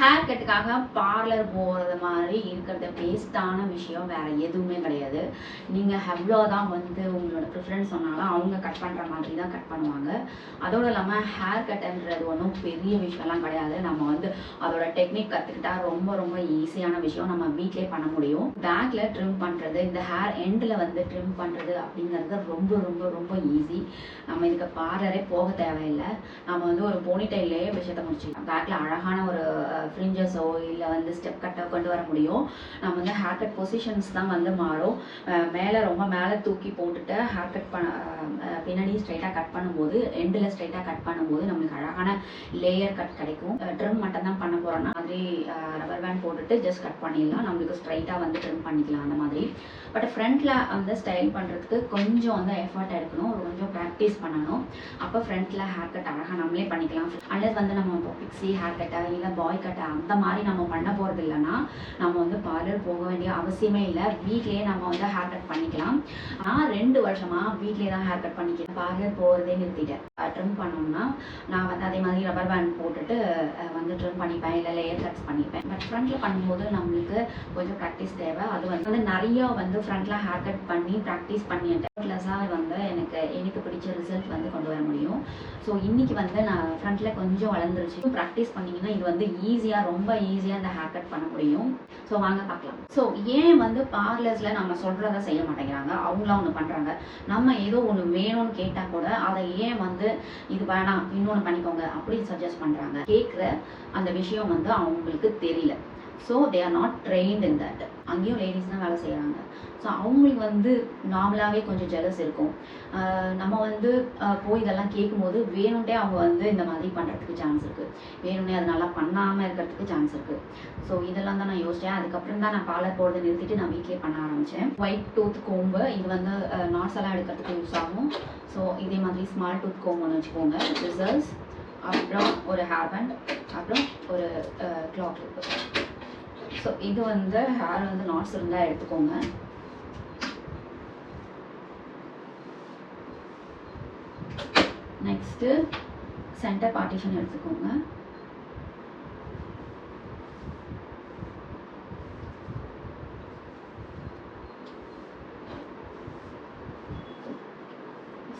Hair கட்டுக்காக parlour போகிறது மாதிரி இருக்கிறது வேஸ்ட்டான விஷயம் வேறு எதுவுமே கிடையாது. நீங்கள் எவ்வளோதான் வந்து உங்களோட ப்ரிஃபரன்ஸ் சொன்னாலும் அவங்க கட் பண்ணுற மாதிரி தான் கட் பண்ணுவாங்க. அதோடு இல்லாமல் ஹேர் கட்டுன்றது ஒன்றும் பெரிய விஷயம்லாம் கிடையாது. நம்ம வந்து அதோட டெக்னிக் கற்றுக்கிட்டா ரொம்ப ரொம்ப ஈஸியான விஷயம். நம்ம வீட்டிலே பண்ண முடியும். பேக்கில் ட்ரிம் பண்ணுறது, இந்த ஹேர் எண்டில் வந்து ட்ரிம் பண்ணுறது அப்படிங்கிறது ரொம்ப ரொம்ப ரொம்ப ஈஸி. நம்ம இதுக்கு பார்லரே போக தேவையில்லை. நம்ம வந்து ஒரு போனிடைல்லையே விஷயத்தை முடிச்சுக்கலாம். பேக்கில் அழகான ஒரு ஃப்ரிஞ்சஸோ இல்லை வந்து ஸ்டெப் கட்டோ கொண்டு வர முடியும். நம்ம வந்து ஹேர் கட் பொசிஷன்ஸ் தான் வந்து மாறும். மேலே ரொம்ப மேலே தூக்கி போட்டுட்டு ஹேர் கட் பின்னாடி ஸ்ட்ரைட்டாக கட் பண்ணும்போது, எண்டில் ஸ்ட்ரைட்டாக கட் பண்ணும்போது நம்மளுக்கு அழகான லேயர் கட் கிடைக்கும். ட்ரிம் மட்டும் தான் பண்ண போகிறோன்னா மாதிரி ரப்பர் பேண்ட் போட்டுட்டு ஜஸ்ட் கட் பண்ணிடலாம். நம்மளுக்கு ஸ்ட்ரைட்டாக வந்து ட்ரிம் பண்ணிக்கலாம் அந்த மாதிரி. பட் ஃப்ரண்ட்டில் வந்து ஸ்டைல் பண்ணுறதுக்கு கொஞ்சம் வந்து எஃபர்ட் எடுக்கணும், கொஞ்சம் ப்ராக்டிஸ் பண்ணணும். அப்போ ஃப்ரண்ட்டில் ஹேர் கட் அழகாக நம்மளே பண்ணிக்கலாம். அன்லஸ் வந்து நம்ம இப்போ பிக்ஸி ஹேர் கட்டை இல்லை பாய் கட்டை அந்த மாதிரி நம்ம பண்ண போகிறது இல்லைன்னா நம்ம வந்து பார்லர் போக வேண்டிய அவசியமே இல்லை. வீட்லேயே நம்ம வந்து ஹேர் கட் பண்ணிக்கலாம். நான் 2 வருஷமாக வீட்லேயே தான் ஹேர் கட் பண்ணிக்கிறேன். பார்லர் போகிறதே நிறுத்திட்டேன். ட்ரிம் பண்ணோம்னா நான் வந்து அதே மாதிரி ரப்பர் பேண்ட் போட்டுட்டு வந்து ட்ரிம் பண்ணிப்பேன், இல்லை லேயர் கட்ஸ் பண்ணிப்பேன். பட் ஃப்ரண்ட்டில் பண்ணும்போது நம்மளுக்கு கொஞ்சம் ப்ராக்டிஸ் தேவை. அது வந்து நிறையா வந்து ஃப்ரண்ட்டில் ஹேர் கட் பண்ணி ப்ராக்டிஸ் பண்ணிட்டேன். ப்ளஸ்ஸாக வந்து எனக்கு பிடிச்ச ரிசல்ட் வந்து கொண்டு வர முடியும். ஸோ இன்றைக்கி வந்து நான் ஃப்ரண்ட்டில் கொஞ்சம் வளர்ந்துருச்சு. ப்ராக்டிஸ் பண்ணிங்கன்னா இது வந்து ரொம்ப ஈஸியாக இந்த ஹேர் கட் பண்ண முடியும். ஸோ வாங்க பார்க்கலாம். ஸோ ஏன் வந்து பார்லர்ஸில் நம்ம சொல்கிறத செய்ய மாட்டேங்கிறாங்க, அவங்களாம் ஒன்று பண்ணுறாங்க. நம்ம ஏதோ ஒன்று வேணும்னு கேட்டால் கூட அதை ஏன் வந்து இது வேணாம் இன்னொன்று பண்ணிக்கோங்க அப்படி சஜஸ்ட் பண்ணுறாங்க. கேட்குற அந்த விஷயம் வந்து அவங்களுக்கு தெரியல. So they are not trained in that. அங்கேயும் லேடிஸ் தான் வேலை செய்கிறாங்க. ஸோ அவங்களுக்கு வந்து நார்மலாகவே கொஞ்சம் ஜெலஸ் இருக்கும். நம்ம வந்து போய் இதெல்லாம் கேட்கும்போது வேணும்ட்டே அவங்க வந்து இந்த மாதிரி பண்ணுறதுக்கு சான்ஸ் இருக்குது. வேணும்னே அது நல்லா பண்ணாமல் இருக்கிறதுக்கு சான்ஸ் இருக்குது. ஸோ இதெல்லாம் தான் நான் யோசித்தேன். அதுக்கப்புறம் தான் நான் பார்லர் போகிறத நிறுத்திட்டு நான் வீட்லேயே பண்ண ஆரம்பித்தேன். ஒயிட் டூத் கோம்பு இது வந்து நாட்ஸ் எல்லாம் எடுக்கிறதுக்கு யூஸ் ஆகும். ஸோ இதே மாதிரி ஸ்மால் டூத் கோம்பு ஒன்று வச்சுக்கோங்க, ரிசல்ட்ஸ், அப்புறம் ஒரு ஹேர் பேண்ட், அப்புறம் ஒரு கிளாத் கிளிப்பு. ஸோ இது வந்து ஹேர் வந்து நாட்ஸ் இருந்தால் எடுத்துக்கோங்க. நெக்ஸ்ட்டு சென்டர் பார்ட்டிஷன் எடுத்துக்கோங்க.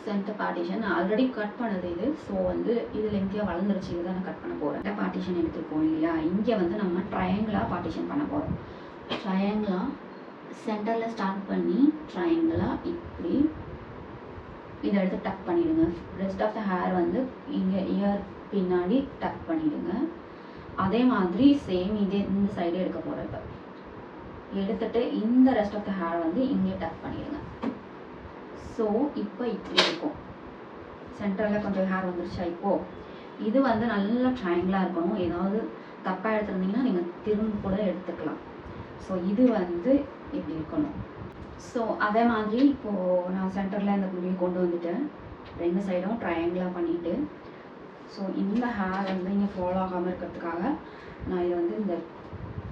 சென்டர் பார்ட்டிஷன் ஆல்ரெடி கட் பண்ணது இது. ஸோ வந்து இது லென்த்தியாக வளர்ந்துருச்சு. இதுதான் நான் கட் பண்ண போகிறேன். சென்டர் பார்ட்டிஷன் எடுத்துருக்கோம் இல்லையா, இங்கே வந்து நம்ம ட்ரையாங்கிளாக பார்ட்டிஷன் பண்ண போகிறோம். ட்ரையாங்கிளாக சென்டரில் ஸ்டார்ட் பண்ணி ட்ரையாங்கிளாக இப்படி இதை எடுத்து டக் பண்ணிவிடுங்க. ரெஸ்ட் ஆஃப் த ஹேர் வந்து இங்கே இயர் பின்னாடி டக் பண்ணிவிடுங்க. அதே மாதிரி சேம் இதே இந்த சைடு எடுக்க போகிறேன். இப்போ எடுத்துகிட்டு இந்த ரெஸ்ட் ஆஃப் த ஹேர் வந்து இங்கே டக் பண்ணிவிடுங்க. ஸோ இப்போ இப்படி இருக்கும். சென்டரில் கொஞ்சம் ஹேர் வந்துருச்சா. இப்போது இது வந்து நல்ல ட்ரையாங்கிளாக இருக்கணும். ஏதாவது தப்பாக எடுத்துருந்தீங்கன்னா நீங்கள் திரும்ப கூட எடுத்துக்கலாம். ஸோ இது வந்து இப்படி இருக்கணும். ஸோ அதே மாதிரி இப்போது நான் சென்டரில் இந்த முடியை கொண்டு வந்துட்டேன். 2 சைடும் ட்ரையாங்கிளாக பண்ணிவிட்டு, ஸோ இந்த ஹேர் வந்து இங்கே ஃபாலோ ஆகாமல் இருக்கிறதுக்காக நான் இதை வந்து இந்த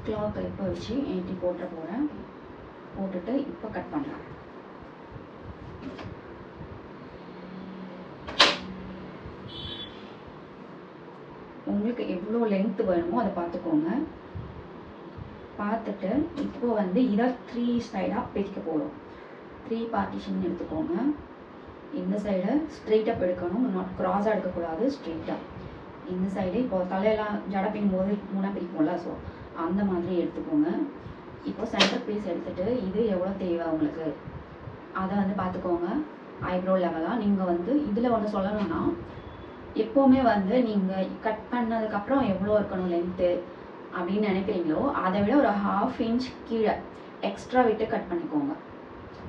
கிளாத் இப்போ வச்சு ஏற்றி போட்டுற போகிறேன். போட்டுட்டு இப்போ கட் பண்ணலாம். உங்களுக்கு எவ்வளோ லென்த்து வேணுமோ அதை பார்த்துக்கோங்க. பார்த்துட்டு இப்போ வந்து இதை 3 சைடாக பிரிக்க போகிறோம். 3 பார்ட்டிஷன் எடுத்துக்கோங்க. இந்த சைடை ஸ்ட்ரெயிட்டாக எடுக்கணும், நாட் க்ராஸாக எடுக்கக்கூடாது, ஸ்ட்ரெயிட்டாக. இந்த சைடு இப்போ தலையெல்லாம் ஜடை பின்னும் போது 3 பிரிப்போம்ல, ஸோ அந்த மாதிரி எடுத்துக்கோங்க. இப்போ சென்டர் பீஸ் எடுத்துகிட்டு இது எவ்வளோ தேவை உங்களுக்கு அதை வந்து பார்த்துக்கோங்க. ஐப்ரோ லெவலாக நீங்கள் வந்து இதில் ஒன்று சொல்லணும்னா, எப்போவுமே வந்து நீங்கள் கட் பண்ணதுக்கப்புறம் எவ்வளோ இருக்கணும் லென்த்து அப்படின்னு நினைக்கிறீங்களோ அதை விட ஒரு 1/2 இன்ச் கீழே எக்ஸ்ட்ரா விட்டு கட் பண்ணிக்கோங்க.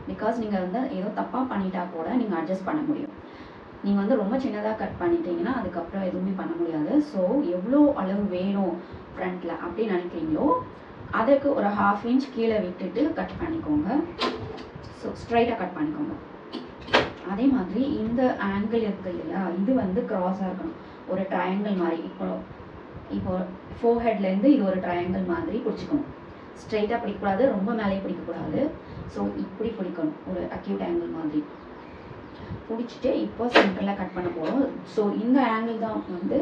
பிகாஸ் நீங்கள் வந்து ஏதோ தப்பாக பண்ணிட்டா கூட நீங்கள் அட்ஜஸ்ட் பண்ண முடியும். நீங்கள் வந்து ரொம்ப சின்னதாக கட் பண்ணிட்டீங்கன்னா அதுக்கப்புறம் எதுவுமே பண்ண முடியாது. ஸோ எவ்வளோ அளவு வேணும் ஃப்ரண்ட்டில் அப்படின்னு நினைக்கிறீங்களோ அதுக்கு ஒரு 1/2 இன்ச் கீழே விட்டுட்டு கட் பண்ணிக்கோங்க. ஸோ ஸ்ட்ரைட்டாக கட் பண்ணிக்கோங்க. அதே மாதிரி இந்த ஆங்கிள் இருக்குது இல்லையா, இது வந்து க்ராஸாக இருக்கணும். ஒரு ட்ரையாங்கிள் மாதிரி இப்போ ஃபோர்ஹெட்லேருந்து இது ஒரு ட்ரையாங்கிள் மாதிரி பிடிச்சிக்கணும். ஸ்ட்ரைட்டாக பிடிக்கக்கூடாது, ரொம்ப மேலே பிடிக்கக்கூடாது. ஸோ இப்படி பிடிக்கணும், ஒரு அக்யூட் ஆங்கிள் மாதிரி பிடிச்சிட்டு இப்போ சென்டரில் கட் பண்ண போகிறோம். ஸோ இந்த ஆங்கிள் தான் வந்து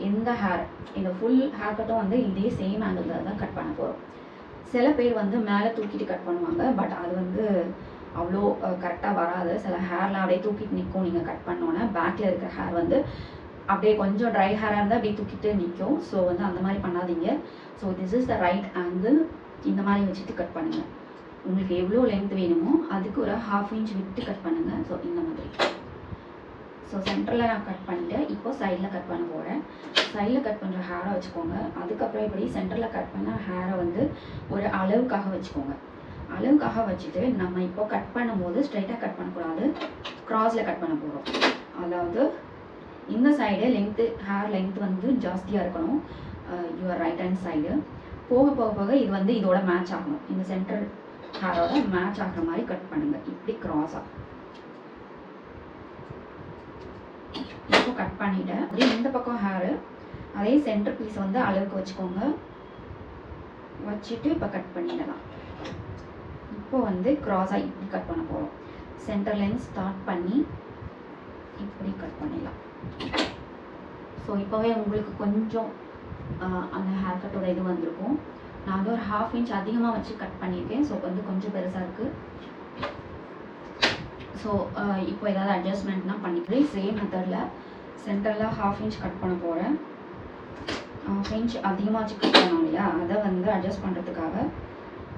இந்த ஹேர் இந்த ஃபுல் ஹேர் கட்டும் வந்து இதே சேம் ஆங்கிளில் தான் கட் பண்ண போகிறோம். சில பேர் வந்து மேலே தூக்கிட்டு கட் பண்ணுவாங்க, பட் அது வந்து அவ்வளோ கரெக்டாக வராது. சில ஹேர்லாம் அப்படியே தூக்கிட்டு நிற்கும். நீங்கள் கட் பண்ணோன்னே பேக்கில் இருக்கிற ஹேர் வந்து அப்படியே கொஞ்சம் ட்ரை ஹேராக இருந்தால் அப்படியே தூக்கிட்டு நிற்கும். ஸோ வந்து அந்த மாதிரி பண்ணாதீங்க. So this is the right angle. இந்த மாதிரி வச்சுட்டு கட் பண்ணுங்கள். உங்களுக்கு எவ்வளோ லென்த் வேணுமோ அதுக்கு ஒரு 1/2 இன்ச் விட்டு கட் பண்ணுங்கள். ஸோ இந்த மாதிரி. ஸோ சென்டரில் நான் கட் பண்ணிவிட்டு இப்போ சைடில் கட் பண்ண போகிறேன். சைடில் கட் பண்ணுற ஹேரை வச்சுக்கோங்க. அதுக்கப்புறம் இப்படி சென்டரில் கட் பண்ண ஹேரை வந்து ஒரு அளவுக்காக வச்சுக்கோங்க. அளவுக்காக வச்சுட்டு நம்ம இப்போ கட் பண்ணும்போது ஸ்ட்ரைட்டாக கட் பண்ணக்கூடாது, க்ராஸில் கட் பண்ண போகிறோம். அதாவது இந்த சைடு லென்த்து ஹேர் லென்த் வந்து ஜாஸ்தியாக இருக்கணும், யுவர் ரைட் ஹேண்ட் சைடு. போக போக போக இது வந்து இதோட மேட்ச் ஆகணும். இந்த சென்டர் ஹேரோட மேட்ச் ஆகிற மாதிரி கட் பண்ணுங்கள். இப்படி க்ராஸாக இப்போ கட் பண்ணிவிட்டேன். அப்படியே இந்த பக்கம் ஹேரு அதே சென்டர் பீஸ் வந்து அளவுக்கு வச்சுக்கோங்க. வச்சுட்டு இப்போ கட் பண்ணிடலாம். இப்போ வந்து க்ராஸாக இப்படி கட் பண்ண போகிறோம். சென்டர்லேருந்து ஸ்டார்ட் பண்ணி இப்படி கட் பண்ணிடலாம். ஸோ இப்போவே உங்களுக்கு கொஞ்சம் அந்த ஹேர் கட்டோட இது வந்திருக்கும். நான் வந்து ஒரு 1/2 இன்ச் அதிகமாக வச்சு கட் பண்ணியிருக்கேன். ஸோ வந்து கொஞ்சம் பெருசாக இருக்குது. ஸோ இப்போ ஏதாவது அட்ஜஸ்ட்மெண்ட்னால் பண்ணிக்கிறேன். சேம் மெத்தடில் சென்டரில் 1/2 இன்ச் கட் பண்ண போகிறேன். 1/2 இன்ச் அதிகமாக வச்சு கட் பண்ணோம் இல்லையா, அதை வந்து அட்ஜஸ்ட் பண்ணுறதுக்காக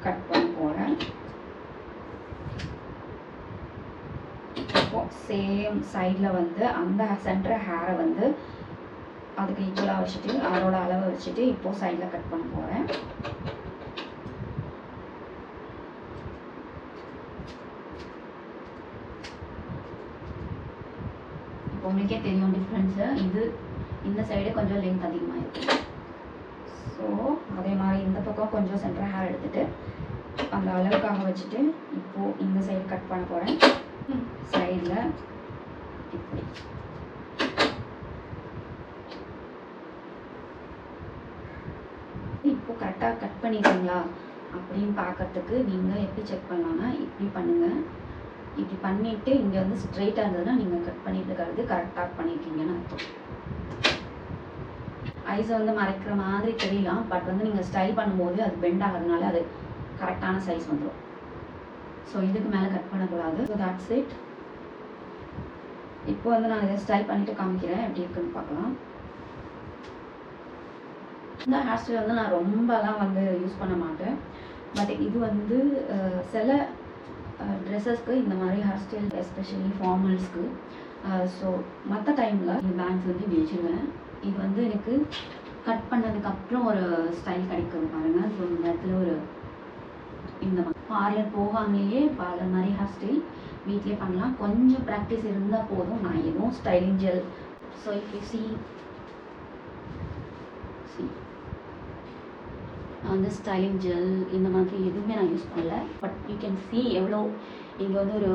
கட் பண்ண போகிறேன். இப்போ சேம் சைடில் வந்து அந்த சென்டர் ஹேரை வந்து அதுக்கு ஈக்குவலாக வச்சுட்டு அதோட அளவை வச்சுட்டு இப்போது சைடில் கட் பண்ண போகிறேன். இப்போ உங்களுக்கே தெரியும் டிஃப்ரென்ஸு. இது இந்த சைடு கொஞ்சம் லென்த் அதிகமாக இருக்குது. ஸோ அதே மாதிரி இந்த பக்கம் கொஞ்சம் சென்டர் ஹேர் எடுத்துகிட்டு அந்த அளவுக்காக வச்சுட்டு இப்போது இந்த சைடு கட் பண்ண போகிறேன். சைடில் இப்படி இப்போ கரெக்டாக கட் பண்ணிடுறீங்களா அப்படின்னு பார்க்கறதுக்கு நீங்கள் எப்படி செக் பண்ணலான்னா இப்படி பண்ணுங்கள். இப்படி பண்ணிவிட்டு இங்கே வந்து ஸ்ட்ரெயிட்டாக இருந்ததுன்னா நீங்கள் கட் பண்ணிட்டு இருக்கிறது கரெக்டாக பண்ணியிருக்கீங்கன்னு அர்த்தம். ஐஸை வந்து மறைக்கிற மாதிரி தெரியலாம், பட் வந்து நீங்கள் ஸ்டைல் பண்ணும்போது அது பெண்ட் ஆகிறதுனால அது கரெக்டான சைஸ் வந்துடும். ஸோ இதுக்கு மேலே கட் பண்ணக்கூடாது. So that's it. இப்போ வந்து நான் இதை ஸ்டைல் பண்ணிவிட்டு காமிக்கிறேன் எப்படி இருக்குன்னு பார்க்கலாம். இந்த ஹேர் ஸ்டைல் வந்து நான் ரொம்பலாம் வந்து யூஸ் பண்ண மாட்டேன், பட் இது வந்து சில ட்ரெஸ்ஸஸ்க்கு இந்த மாதிரி ஹேர் ஸ்டைல், எஸ்பெஷலி ஃபார்மல்ஸ்க்கு. ஸோ மற்ற டைமில் இந்த பேங்க்ஸ் வந்து வச்சுருவேன். இது வந்து எனக்கு கட் பண்ணதுக்கப்புறம் ஒரு ஸ்டைல் கிடைக்குது பாருங்கள். ஸோ இந்த இடத்துல ஒரு இந்த மாதிரி பார்லர் போகாமலேயே பார்லர் மாதிரி ஹேர் ஸ்டைல் வீட்டிலே பண்ணலாம். கொஞ்சம் ப்ராக்டிஸ் இருந்தால் போதும். நான் எதுவும் styling gel, so if you see அந்த ஸ்டைலிங் ஜெல் இந்த மாதிரி எதுவுமே நான் யூஸ் பண்ணல. பட் யூ கேன் சி எவ்வளோ இங்கே வந்து ஒரு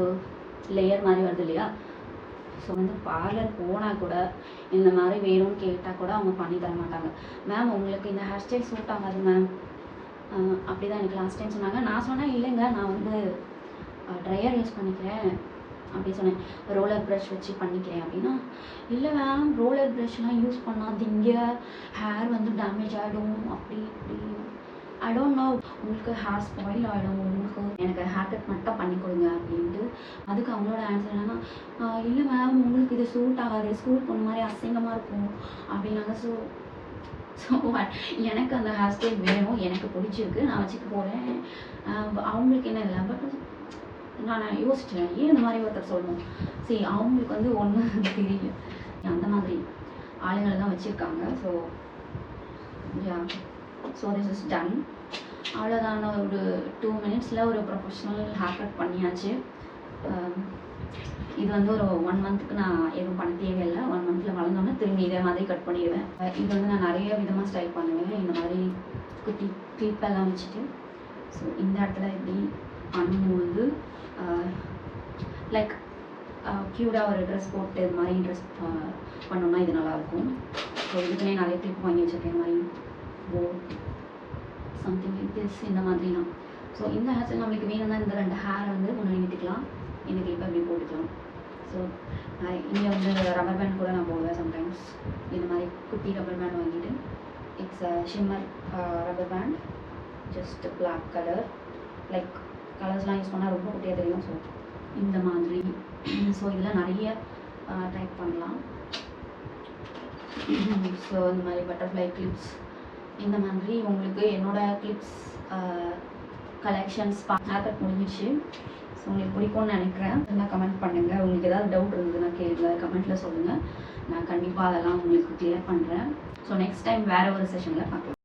லேயர் மாதிரி வருது இல்லையா. ஸோ வந்து பார்லர் போனால் கூட இந்த மாதிரி வேணும்னு கேட்டால் கூட அவங்க பண்ணி தர மாட்டாங்க. மேம் உங்களுக்கு இந்த ஹேர் ஸ்டைல் சூட் ஆகாது மேம், அப்படி தான் எனக்கு லாஸ்ட் டைம் சொன்னாங்க. நான் சொன்னேன் இல்லைங்க, நான் வந்து ட்ரையர் யூஸ் பண்ணிக்கிறேன் அப்படி சொன்னேன், ரோலர் ப்ரஷ் வச்சு பண்ணிக்கிறேன் அப்படின்னா, இல்லை மேம் ரோலர் ப்ரஷ்லாம் யூஸ் பண்ணாதீங்க, ஹேர் வந்து டேமேஜ் ஆகிடும் அப்படி இப்படி. ஐ டோன்ட் நோ, உங்களுக்கு ஹேர் ஸ்பாயில் ஆகிடும், உங்களுக்கு எனக்கு ஹேர் கட் மட்டும் பண்ணி கொடுங்க அப்படின்ட்டு. அதுக்கு அவங்களோட ஆன்சர் என்னன்னா, இல்லை மேம் உங்களுக்கு இது சூட் ஆகாது, ஸ்கூல் போன மாதிரி அசிங்கமாக இருக்கும் அப்படின்னாங்க. ஸோ எனக்கு அந்த ஹேர் ஸ்டைல் வேணும், எனக்கு பிடிச்சிருக்கு, நான் வச்சுட்டு போகிறேன், அவங்களுக்கு என்ன இல்லை. பட் நான் யோசிச்சேன், ஏன் இந்த மாதிரி ஒருத்தர் சொல்லணும். சரி அவங்களுக்கு வந்து ஒன்றும் தெரியல, அந்த மாதிரி ஆளுங்களை தான் வச்சுருக்காங்க. So yeah, so this is done. அவ்வளோதான். ஒரு 2 மினிட்ஸில் ஒரு ப்ரொஃபஷ்னல் ஹேர் கட் பண்ணியாச்சு. இது வந்து ஒரு 1 மந்த்துக்கு நான் எதுவும் பண்ண தேவையில்லை. 1 மந்த்தில் வளர்ந்தோன்னே திரும்பி இதே மாதிரி கட் பண்ணிடுவேன். இது வந்து நான் நிறைய விதமாக ஸ்டைல் பண்ணுவேன். இந்த மாதிரி குட்டி கிளிப்பெல்லாம் வச்சுட்டு, ஸோ இந்த இடத்துல இப்படி பண்ணும்போது லைக் க்யூட்டாக ஒரு ட்ரெஸ் போட்டு இது மாதிரி ட்ரெஸ் பண்ணோம்னா இது நல்லாயிருக்கும். ஸோ இதுக்குன்னே நிறைய கிளிப் வாங்கி வச்சுருக்கேன், இந்த மாதிரி போ சம்திங் லைக் திஸ் இந்த மாதிரிலாம். ஸோ இந்த ஹேர் ஸ்டைல் நம்மளுக்கு வேணும்னா இந்த 2 ஹேர் வந்து முன்னாடி விட்டுக்கலாம், இந்த கிளிப்பை அப்படி போட்டுக்கலாம். ஸோ இங்கே வந்து ரப்பர் பேண்ட் கூட நான் போடுவேன் சம்டைம்ஸ். இந்த மாதிரி குட்டி ரப்பர் பேண்ட் வாங்கிட்டு it's shimmer rubber band, just black colour. Like கலர்ஸ்லாம் யூஸ் பண்ணால் ரொம்ப குட்டியாக தெரியும். ஸோ இந்த மாதிரி ஸோ இதில் நிறைய டைப் பண்ணலாம். ஸோ இந்த மாதிரி பட்டர்ஃப்ளை கிளிப்ஸ், இந்த மாதிரி உங்களுக்கு என்னோடய கிளிப்ஸ் கலெக்ஷன்ஸ் ஹேர் கட் முடிஞ்சிச்சு. ஸோ உங்களுக்கு பிடிக்கும்னு நினைக்கிறேன். என்ன கமெண்ட் பண்ணுங்கள். உங்களுக்கு ஏதாவது டவுட் இருந்ததுன்னா கேளுங்க, கமெண்ட்டில் சொல்லுங்கள். நான் கண்டிப்பாக அதெல்லாம் உங்களுக்கு கிளியர் பண்ணுறேன். ஸோ நெக்ஸ்ட் டைம் வேறு ஒரு செஷனில் பார்க்கலாம்.